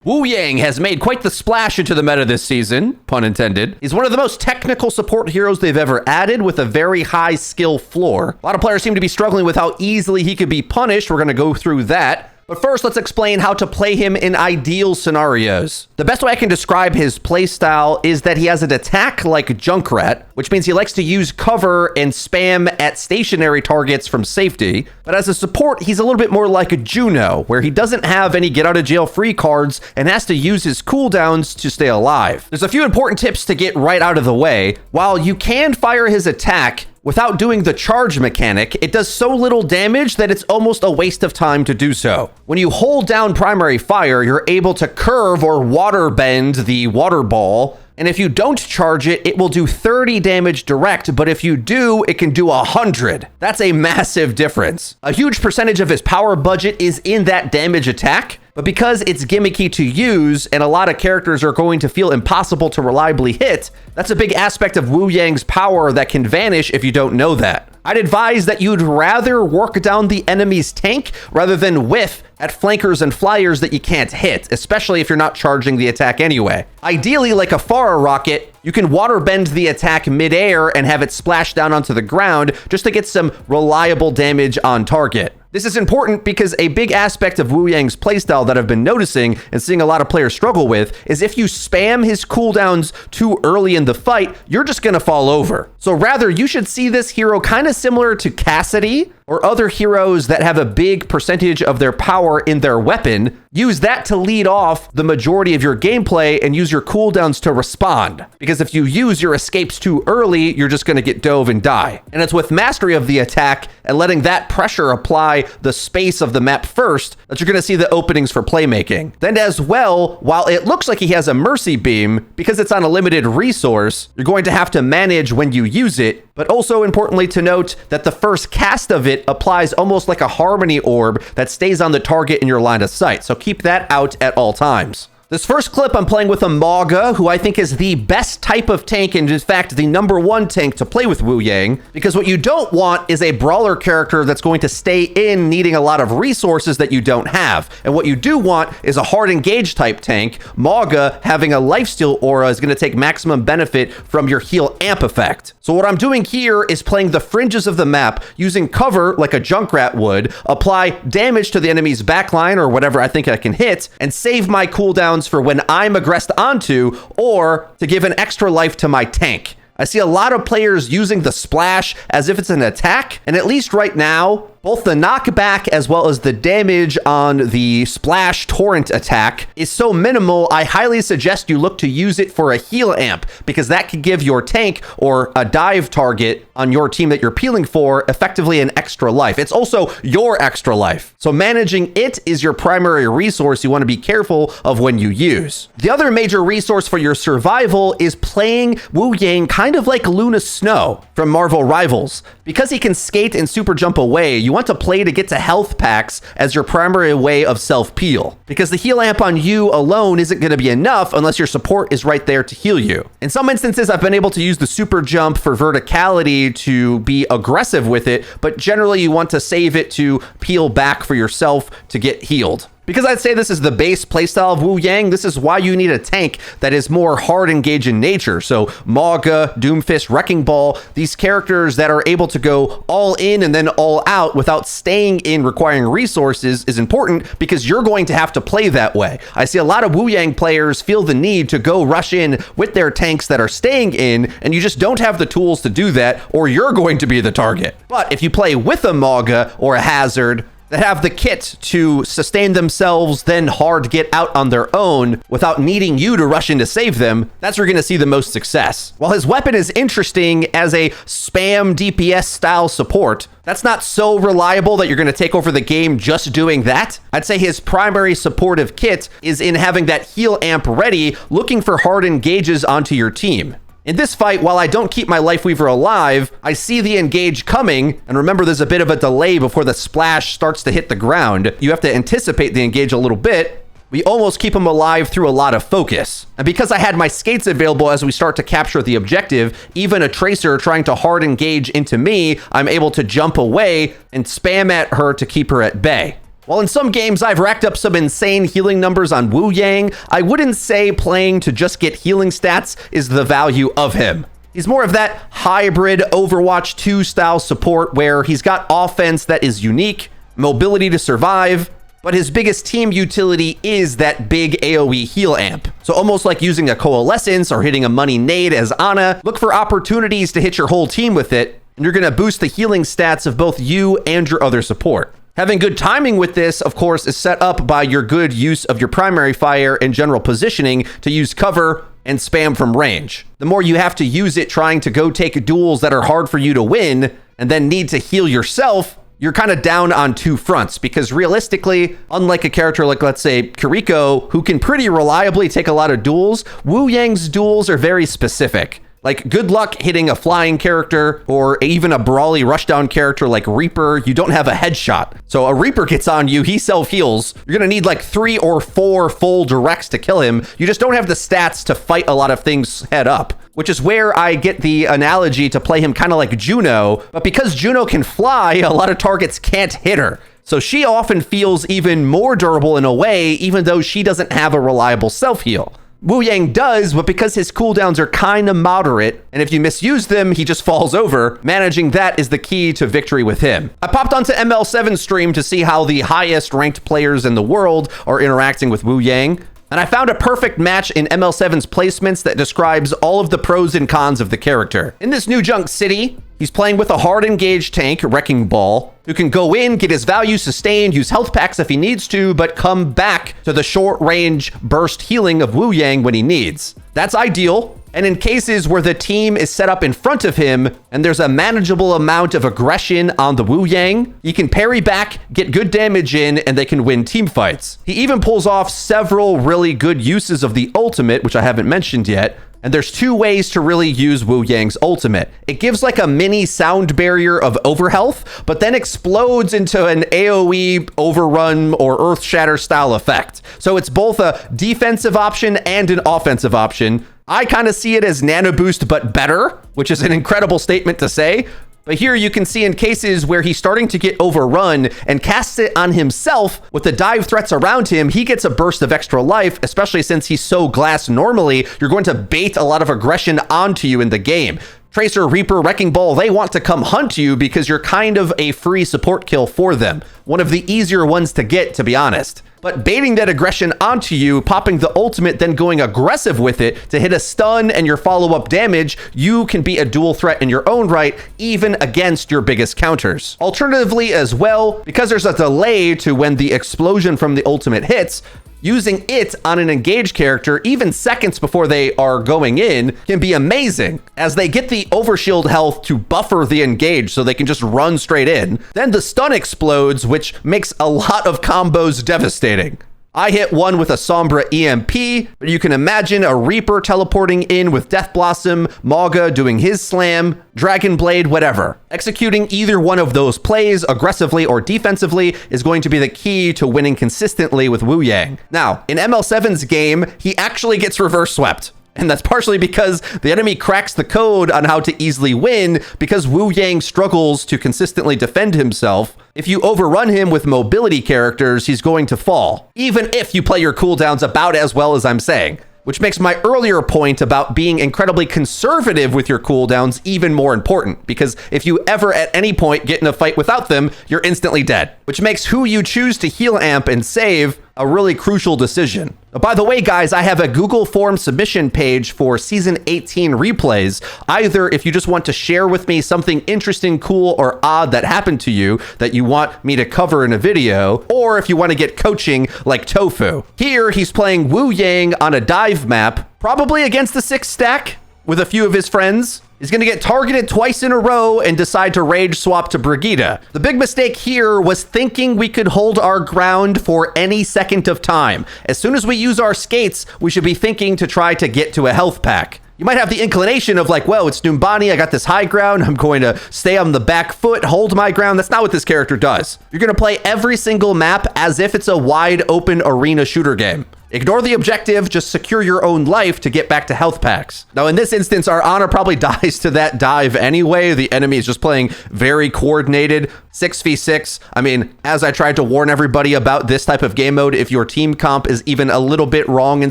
Wuyang has made quite the splash into the meta this season, pun intended. He's one of the most technical support heroes they've ever added with a very high skill floor. A lot of players seem to be struggling with how easily he could be punished. We're going to go through that. But first, let's explain how to play him in ideal scenarios. The best way I can describe his playstyle is that he has an attack like Junkrat, which means he likes to use cover and spam at stationary targets from safety. But as a support, he's a little bit more like a Juno, where he doesn't have any get out of jail free cards and has to use his cooldowns to stay alive. There's a few important tips to get right out of the way. While you can fire his attack without doing the charge mechanic, it does so little damage that it's almost a waste of time to do so. When you hold down primary fire, you're able to curve or water bend the water ball. And if you don't charge it, it will do 30 damage direct, but if you do, it can do 100. That's a massive difference. A huge percentage of his power budget is in that damage attack, but because it's gimmicky to use and a lot of characters are going to feel impossible to reliably hit, that's a big aspect of Wuyang's power that can vanish if you don't know that. I'd advise that you'd rather work down the enemy's tank rather than whiff at flankers and flyers that you can't hit, especially if you're not charging the attack anyway. Ideally, like a Pharah rocket, you can water bend the attack midair and have it splash down onto the ground just to get some reliable damage on target. This is important because a big aspect of Wuyang's playstyle that I've been noticing and seeing a lot of players struggle with is if you spam his cooldowns too early in the fight, you're just gonna fall over. So rather, you should see this hero kind of similar to Cassidy or other heroes that have a big percentage of their power in their weapon. Use that to lead off the majority of your gameplay and use your cooldowns to respond. Because if you use your escapes too early, you're just gonna get dove and die. And it's with mastery of the attack and letting that pressure apply the space of the map first that you're gonna see the openings for playmaking. Then as well, while it looks like he has a mercy beam, because it's on a limited resource, you're going to have to manage when you use it, but also importantly to note that the first cast of it applies almost like a harmony orb that stays on the target in your line of sight. So keep that out at all times. This first clip, I'm playing with a Mauga, who I think is the best type of tank, and in fact, the #1 tank to play with Wuyang, because what you don't want is a brawler character that's going to stay in needing a lot of resources that you don't have. And what you do want is a hard engage type tank. Mauga, having a lifesteal aura, is going to take maximum benefit from your heal amp effect. So what I'm doing here is playing the fringes of the map, using cover like a Junkrat would, apply damage to the enemy's backline or whatever I think I can hit, and save my cooldowns for when I'm aggressed onto, or to give an extra life to my tank. I see a lot of players using the splash as if it's an attack, and at least right now, both the knockback as well as the damage on the splash torrent attack is so minimal, I highly suggest you look to use it for a heal amp, because that could give your tank or a dive target on your team that you're peeling for effectively an extra life. It's also your extra life. So managing it is your primary resource you want to be careful of when you use. The other major resource for your survival is playing Wuyang kind of like Luna Snow from Marvel Rivals. Because he can skate and super jump away, you want to play to get to health packs as your primary way of self-peel, because the heal amp on you alone isn't going to be enough unless your support is right there to heal you. In some instances, I've been able to use the super jump for verticality to be aggressive with it, but generally you want to save it to peel back for yourself to get healed. Because I'd say this is the base playstyle of Wuyang, this is why you need a tank that is more hard engage in nature. So Mauga, Doomfist, Wrecking Ball, these characters that are able to go all in and then all out without staying in requiring resources is important, because you're going to have to play that way. I see a lot of Wuyang players feel the need to go rush in with their tanks that are staying in, and you just don't have the tools to do that, or you're going to be the target. But if you play with a Mauga or a Hazard that have the kit to sustain themselves, then hard get out on their own without needing you to rush in to save them, that's where you're gonna see the most success. While his weapon is interesting as a spam DPS style support, that's not so reliable that you're gonna take over the game just doing that. I'd say his primary supportive kit is in having that heal amp ready, looking for hard engages onto your team. In this fight, while I don't keep my Lifeweaver alive, I see the engage coming, and remember there's a bit of a delay before the splash starts to hit the ground. You have to anticipate the engage a little bit. We almost keep him alive through a lot of focus. And because I had my skates available as we start to capture the objective, even a Tracer trying to hard engage into me, I'm able to jump away and spam at her to keep her at bay. While in some games I've racked up some insane healing numbers on Wuyang, I wouldn't say playing to just get healing stats is the value of him. He's more of that hybrid Overwatch 2 style support where he's got offense that is unique, mobility to survive, but his biggest team utility is that big AoE heal amp. So almost like using a Coalescence or hitting a money nade as Ana, look for opportunities to hit your whole team with it, and you're gonna boost the healing stats of both you and your other support. Having good timing with this, of course, is set up by your good use of your primary fire and general positioning to use cover and spam from range. The more you have to use it trying to go take duels that are hard for you to win and then need to heal yourself, you're kind of down on two fronts, because realistically, unlike a character like, let's say, Kiriko, who can pretty reliably take a lot of duels, Wuyang's duels are very specific. Like, good luck hitting a flying character or even a brawly rushdown character like Reaper. You don't have a headshot. So a Reaper gets on you, he self-heals. You're gonna need like 3 or 4 full directs to kill him. You just don't have the stats to fight a lot of things head up, which is where I get the analogy to play him kind of like Juno. But because Juno can fly, a lot of targets can't hit her. So she often feels even more durable in a way, even though she doesn't have a reliable self-heal. Wuyang does, but because his cooldowns are kind of moderate, and if you misuse them, he just falls over, managing that is the key to victory with him. I popped onto ML7's stream to see how the highest ranked players in the world are interacting with Wuyang, and I found a perfect match in ML7's placements that describes all of the pros and cons of the character. In this new junk city, he's playing with a hard engaged tank, Wrecking Ball, who can go in, get his value sustained, use health packs if he needs to, but come back to the short range burst healing of Wuyang when he needs. That's ideal. And in cases where the team is set up in front of him and there's a manageable amount of aggression on the Wuyang, he can parry back, get good damage in, and they can win team fights. He even pulls off several really good uses of the ultimate, which I haven't mentioned yet. And there's 2 ways to really use Wuyang's ultimate. It gives like a mini sound barrier of overhealth, but then explodes into an AoE overrun or earth shatter style effect. So it's both a defensive option and an offensive option. I kind of see it as nano boost, but better, which is an incredible statement to say. But here you can see in cases where he's starting to get overrun and casts it on himself with the dive threats around him, he gets a burst of extra life, especially since he's so glass normally, you're going to bait a lot of aggression onto you in the game. Tracer, Reaper, Wrecking Ball, they want to come hunt you because you're kind of a free support kill for them. One of the easier ones to get, to be honest. But baiting that aggression onto you, popping the ultimate, then going aggressive with it to hit a stun and your follow-up damage, you can be a dual threat in your own right, even against your biggest counters. Alternatively as well, because there's a delay to when the explosion from the ultimate hits, using it on an engaged character, even seconds before they are going in, can be amazing, as they get the overshield health to buffer the engage so they can just run straight in. Then the stun explodes, which makes a lot of combos devastating. I hit one with a Sombra EMP, but you can imagine a Reaper teleporting in with Death Blossom, Mauga doing his slam, Dragon Blade, whatever. Executing either one of those plays, aggressively or defensively, is going to be the key to winning consistently with Wuyang. Now, in ML7's game, he actually gets reverse swept. And that's partially because the enemy cracks the code on how to easily win, because Wuyang struggles to consistently defend himself. If you overrun him with mobility characters, he's going to fall, even if you play your cooldowns about as well as I'm saying. Which makes my earlier point about being incredibly conservative with your cooldowns even more important, because if you ever at any point get in a fight without them, you're instantly dead. Which makes who you choose to heal amp and save a really crucial decision. By the way, guys, I have a Google form submission page for season 18 replays. Either if you just want to share with me something interesting, cool, or odd that happened to you that you want me to cover in a video, or if you want to get coaching like Tofu. Here, he's playing Wuyang on a dive map, probably against the 6 stack with a few of his friends. He's going to get targeted twice in a row and decide to rage swap to Brigitte. The big mistake here was thinking we could hold our ground for any second of time. As soon as we use our skates, we should be thinking to try to get to a health pack. You might have the inclination of like, well, it's Numbani, I got this high ground, I'm going to stay on the back foot, hold my ground. That's not what this character does. You're going to play every single map as if it's a wide open arena shooter game. Ignore the objective, just secure your own life to get back to health packs. Now, in this instance, our Ana probably dies to that dive anyway. The enemy is just playing very coordinated 6v6. I mean, as I tried to warn everybody about this type of game mode, if your team comp is even a little bit wrong in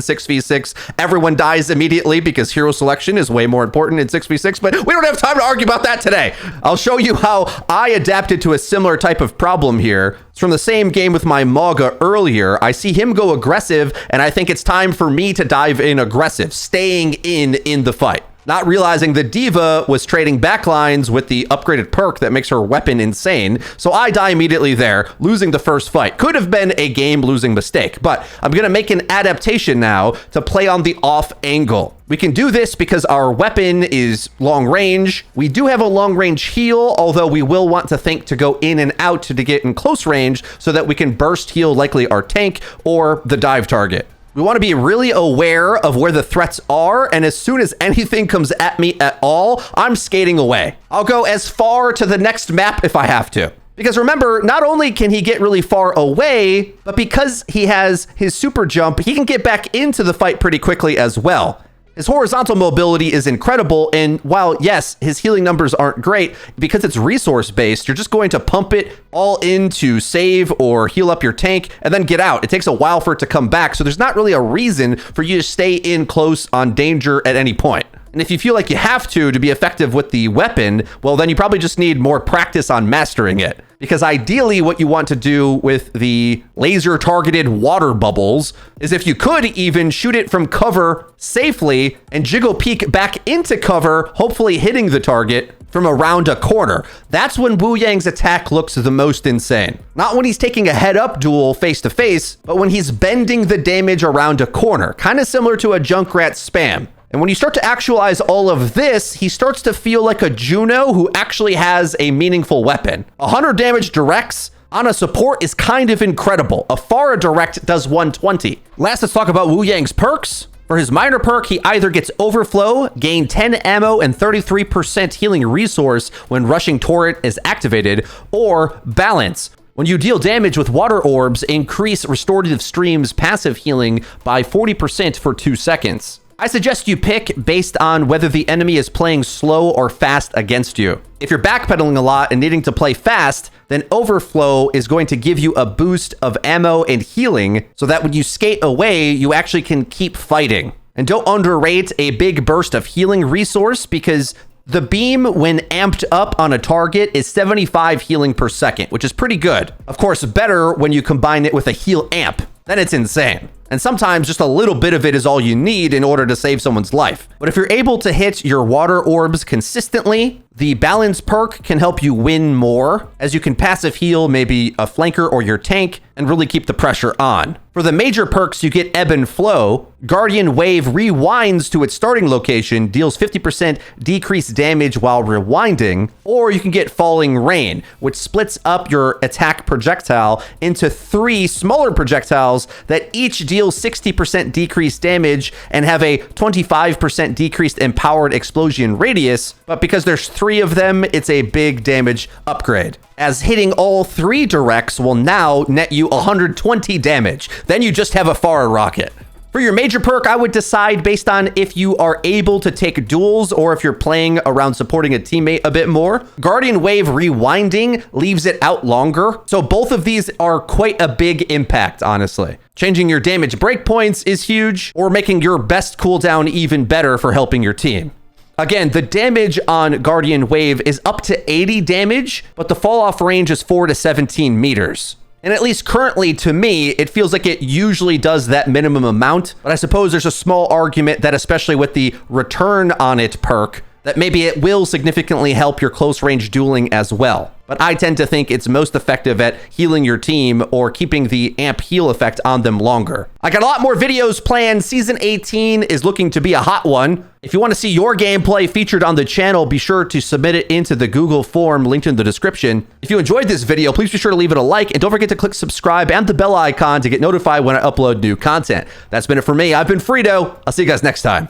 6v6, everyone dies immediately because hero selection is way more important in 6v6, but we don't have time to argue about that today. I'll show you how I adapted to a similar type of problem here. It's from the same game with my Mauga earlier. I see him go aggressive, and I think it's time for me to dive in aggressive, staying in the fight. Not realizing the Diva was trading backlines with the upgraded perk that makes her weapon insane, so I die immediately there, losing the first fight. Could have been a game-losing mistake, but I'm going to make an adaptation now to play on the off angle. We can do this because our weapon is long range. We do have a long range heal, although we will want to think to go in and out to get in close range so that we can burst heal likely our tank or the dive target. We want to be really aware of where the threats are, and as soon as anything comes at me at all, I'm skating away. I'll go as far to the next map if I have to. Because remember, not only can he get really far away, but because he has his super jump, he can get back into the fight pretty quickly as well. His horizontal mobility is incredible, and while, yes, his healing numbers aren't great, because it's resource-based, you're just going to pump it all in to save or heal up your tank and then get out. It takes a while for it to come back, so there's not really a reason for you to stay in close on danger at any point. And if you feel like you have to be effective with the weapon, well, then you probably just need more practice on mastering it. Because ideally what you want to do with the laser targeted water bubbles is, if you could, even shoot it from cover safely and jiggle peek back into cover, hopefully hitting the target from around a corner. That's when Wuyang's attack looks the most insane. Not when he's taking a head-up duel face-to-face, but when he's bending the damage around a corner, kind of similar to a Junkrat spam. And when you start to actualize all of this, he starts to feel like a Juno who actually has a meaningful weapon. 100 damage directs on a support is kind of incredible. A Pharah direct does 120. Last, let's talk about Wuyang's perks. For his minor perk, he either gets Overflow, gain 10 ammo and 33% healing resource when Rushing Torrent is activated, or Balance. When you deal damage with water orbs, increase Restorative Stream's passive healing by 40% for 2 seconds. I suggest you pick based on whether the enemy is playing slow or fast against you. If you're backpedaling a lot and needing to play fast, then Overflow is going to give you a boost of ammo and healing so that when you skate away, you actually can keep fighting. And don't underrate a big burst of healing resource, because the beam, when amped up on a target, is 75 healing per second, which is pretty good. Of course, better when you combine it with a heal amp. Then it's insane. And sometimes just a little bit of it is all you need in order to save someone's life. But if you're able to hit your water orbs consistently, the balance perk can help you win more, as you can passive heal maybe a flanker or your tank and really keep the pressure on. For the major perks, you get Ebb and Flow. Guardian Wave rewinds to its starting location, deals 50% decreased damage while rewinding, or you can get Falling Rain, which splits up your attack projectile into 3 smaller projectiles that each deal 60% decreased damage and have a 25% decreased empowered explosion radius, but because there's 3 of them, it's a big damage upgrade, as hitting all 3 directs will now net you 120 damage. Then you just have a Pharah rocket. For your major perk, I would decide based on if you are able to take duels or if you're playing around supporting a teammate a bit more. Guardian Wave rewinding leaves it out longer, so both of these are quite a big impact, honestly. Changing your damage breakpoints is huge, or making your best cooldown even better for helping your team. Again, the damage on Guardian Wave is up to 80 damage, but the fall off range is 4 to 17 meters. And at least currently, to me, it feels like it usually does that minimum amount. But I suppose there's a small argument that, especially with the return on it perk, that maybe it will significantly help your close range dueling as well. But I tend to think it's most effective at healing your team or keeping the amp heal effect on them longer. I got a lot more videos planned. Season 18 is looking to be a hot one. If you want to see your gameplay featured on the channel, be sure to submit it into the Google form linked in the description. If you enjoyed this video, please be sure to leave it a like, and don't forget to click subscribe and the bell icon to get notified when I upload new content. That's been it for me. I've been Frito. I'll see you guys next time.